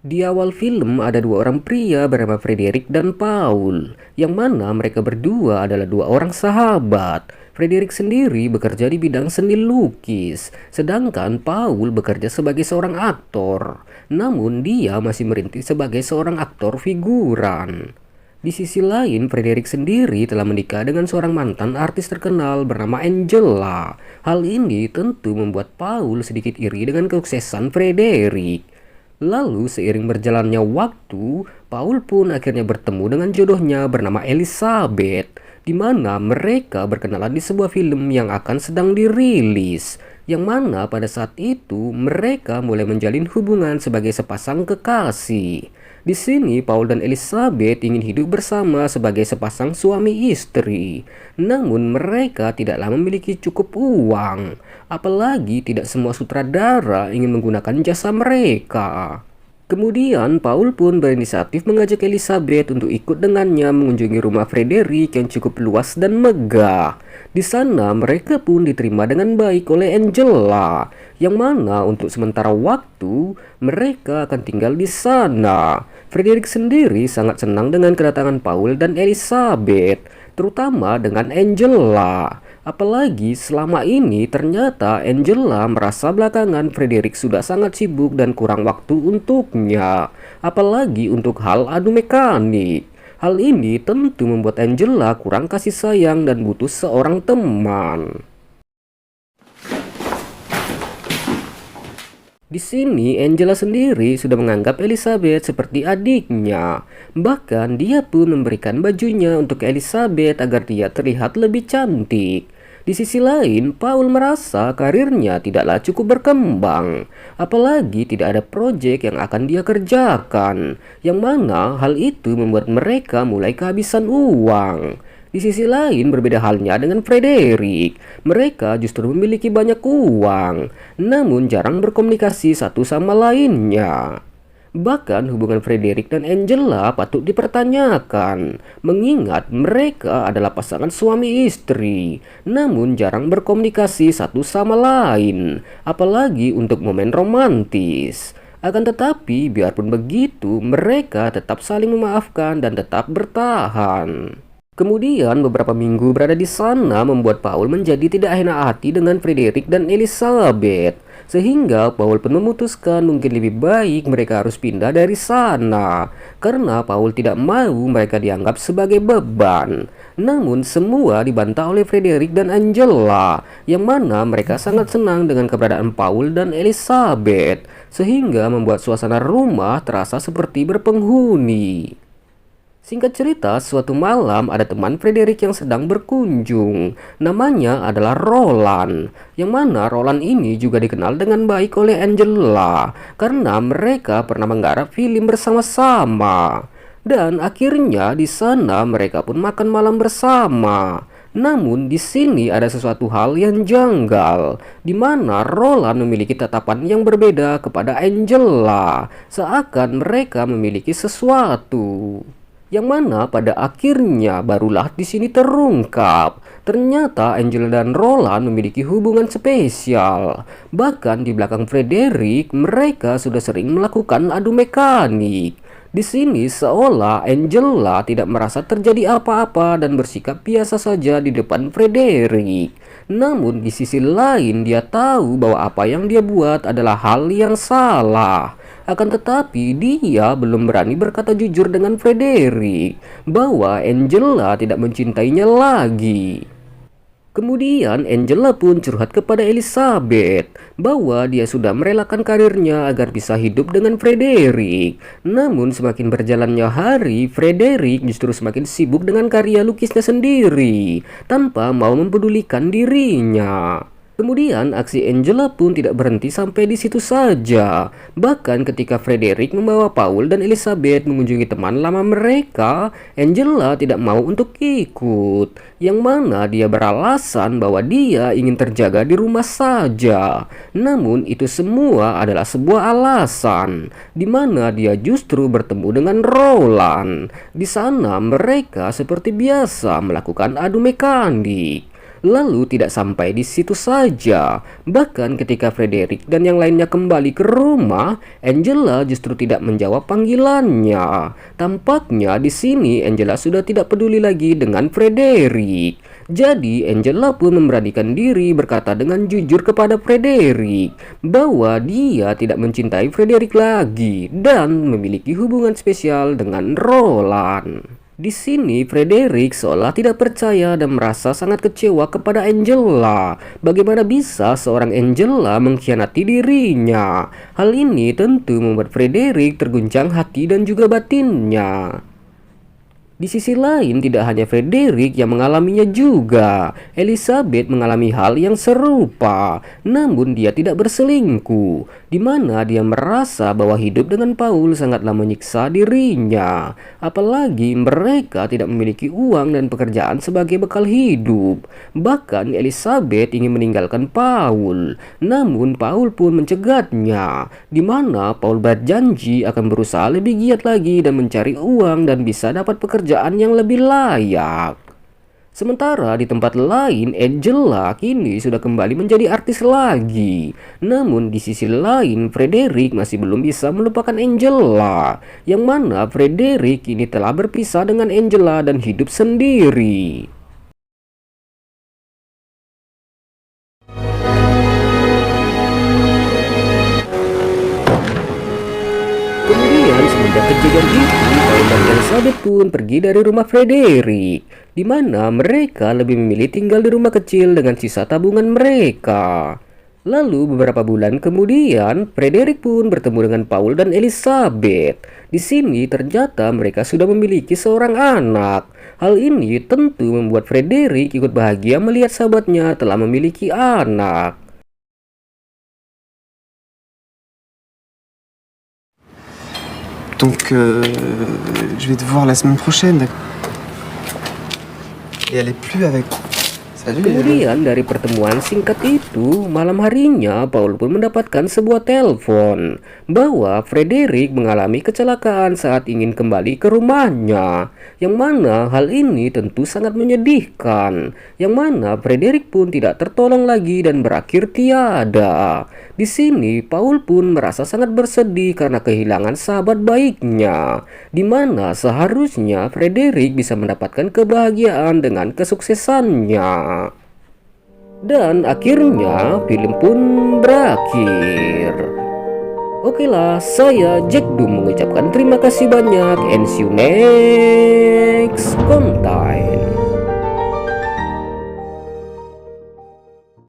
Di awal film ada dua orang pria bernama Frederick dan Paul, yang mana mereka berdua adalah dua orang sahabat. Frederick sendiri bekerja di bidang seni lukis, sedangkan Paul bekerja sebagai seorang aktor. Namun dia masih merintis sebagai seorang aktor figuran. Di sisi lain, Frederick sendiri telah menikah dengan seorang mantan artis terkenal bernama Angela. Hal ini tentu membuat Paul sedikit iri dengan kesuksesan Frederick. Lalu seiring berjalannya waktu, Paul pun akhirnya bertemu dengan jodohnya bernama Elizabeth, di mana mereka berkenalan di sebuah film yang akan sedang dirilis, yang mana pada saat itu mereka mulai menjalin hubungan sebagai sepasang kekasih. Di sini Paul dan Elizabeth ingin hidup bersama sebagai sepasang suami istri. Namun mereka tidaklah memiliki cukup uang. Apalagi tidak semua sutradara ingin menggunakan jasa mereka. Kemudian Paul pun berinisiatif mengajak Elizabeth untuk ikut dengannya mengunjungi rumah Frederick yang cukup luas dan megah. Di sana mereka pun diterima dengan baik oleh Angela, yang mana untuk sementara waktu mereka akan tinggal di sana. Frederick sendiri sangat senang dengan kedatangan Paul dan Elizabeth, terutama dengan Angela. Apalagi selama ini ternyata Angela merasa belakangan Frederick sudah sangat sibuk dan kurang waktu untuknya, apalagi untuk hal adu mekanik. Hal ini tentu membuat Angela kurang kasih sayang dan butuh seorang teman. Di sini Angela sendiri sudah menganggap Elizabeth seperti adiknya. Bahkan dia pun memberikan bajunya untuk Elizabeth agar dia terlihat lebih cantik. Di sisi lain, Paul merasa karirnya tidaklah cukup berkembang, apalagi tidak ada proyek yang akan dia kerjakan, yang mana hal itu membuat mereka mulai kehabisan uang. Di sisi lain berbeda halnya dengan Frederick, mereka justru memiliki banyak uang, namun jarang berkomunikasi satu sama lainnya. Bahkan hubungan Frederick dan Angela patut dipertanyakan, mengingat mereka adalah pasangan suami istri, namun jarang berkomunikasi satu sama lain, apalagi untuk momen romantis. Akan tetapi biarpun begitu, mereka tetap saling memaafkan dan tetap bertahan. Kemudian beberapa minggu berada di sana membuat Paul menjadi tidak enak hati dengan Frederick dan Elizabeth. Sehingga Paul pun memutuskan mungkin lebih baik mereka harus pindah dari sana, karena Paul tidak mau mereka dianggap sebagai beban. Namun semua dibantah oleh Frederick dan Angela, yang mana mereka sangat senang dengan keberadaan Paul dan Elizabeth, sehingga membuat suasana rumah terasa seperti berpenghuni. Singkat cerita, suatu malam ada teman Frederick yang sedang berkunjung. Namanya adalah Roland, yang mana Roland ini juga dikenal dengan baik oleh Angela karena mereka pernah menggarap film bersama-sama. Dan akhirnya di sana mereka pun makan malam bersama. Namun di sini ada sesuatu hal yang janggal, di mana Roland memiliki tatapan yang berbeda kepada Angela, seakan mereka memiliki sesuatu. Yang mana pada akhirnya barulah di sini terungkap. Ternyata Angela dan Roland memiliki hubungan spesial. Bahkan di belakang Frederick, mereka sudah sering melakukan adu mekanik. Di sini seolah Angela tidak merasa terjadi apa-apa dan bersikap biasa saja di depan Frederick. Namun di sisi lain dia tahu bahwa apa yang dia buat adalah hal yang salah. Akan tetapi dia belum berani berkata jujur dengan Frederick bahwa Angela tidak mencintainya lagi. Kemudian Angela pun curhat kepada Elizabeth bahwa dia sudah merelakan karirnya agar bisa hidup dengan Frederick. Namun semakin berjalannya hari, Frederick justru semakin sibuk dengan karya lukisnya sendiri tanpa mau mempedulikan dirinya. Kemudian aksi Angela pun tidak berhenti sampai di situ saja. Bahkan ketika Frederick membawa Paul dan Elizabeth mengunjungi teman lama mereka, Angela tidak mau untuk ikut. Yang mana dia beralasan bahwa dia ingin terjaga di rumah saja. Namun itu semua adalah sebuah alasan, di mana dia justru bertemu dengan Roland. Di sana mereka seperti biasa melakukan adu mekanik. Lalu tidak sampai di situ saja. Bahkan ketika Frederick dan yang lainnya kembali ke rumah, Angela justru tidak menjawab panggilannya. Tampaknya di sini Angela sudah tidak peduli lagi dengan Frederick. Jadi Angela pun memberanikan diri berkata dengan jujur kepada Frederick bahwa dia tidak mencintai Frederick lagi dan memiliki hubungan spesial dengan Roland. Di sini Frederick seolah tidak percaya dan merasa sangat kecewa kepada Angela. Bagaimana bisa seorang Angela mengkhianati dirinya? Hal ini tentu membuat Frederick terguncang hati dan juga batinnya. Di sisi lain, tidak hanya Frederick yang mengalaminya juga. Elizabeth mengalami hal yang serupa, namun dia tidak berselingkuh, di mana dia merasa bahwa hidup dengan Paul sangatlah menyiksa dirinya. Apalagi mereka tidak memiliki uang dan pekerjaan sebagai bekal hidup. Bahkan Elizabeth ingin meninggalkan Paul, namun Paul pun mencegatnya, di mana Paul berjanji akan berusaha lebih giat lagi dan mencari uang dan bisa dapat pekerjaan yang lebih layak. Sementara di tempat lain, Angela kini sudah kembali menjadi artis lagi. Namun di sisi lain, Frederick masih belum bisa melupakan Angela, yang mana Frederick kini telah berpisah dengan Angela dan hidup sendiri. Kemudian semenjak kejadian itu, Paul dan Elizabeth pun pergi dari rumah Frederick, di mana mereka lebih memilih tinggal di rumah kecil dengan sisa tabungan mereka. Lalu beberapa bulan kemudian, Frederick pun bertemu dengan Paul dan Elizabeth. Di sini ternyata mereka sudah memiliki seorang anak. Hal ini tentu membuat Frederick ikut bahagia melihat sahabatnya telah memiliki anak. Donc, je vais te voir la semaine prochaine. Et elle est plus avec. Salut. Kemudian dari pertemuan singkat itu, malam harinya Paul pun mendapatkan sebuah telepon bahwa Frederick mengalami kecelakaan saat ingin kembali ke rumahnya. Yang mana hal ini tentu sangat menyedihkan. Yang mana Frederick pun tidak tertolong lagi dan berakhir tiada. Di sini Paul pun merasa sangat bersedih karena kehilangan sahabat baiknya, di mana seharusnya Frederick bisa mendapatkan kebahagiaan dengan kesuksesannya. Dan akhirnya film pun berakhir. Oke lah, saya Jack Doom mengucapkan terima kasih banyak and see you next content.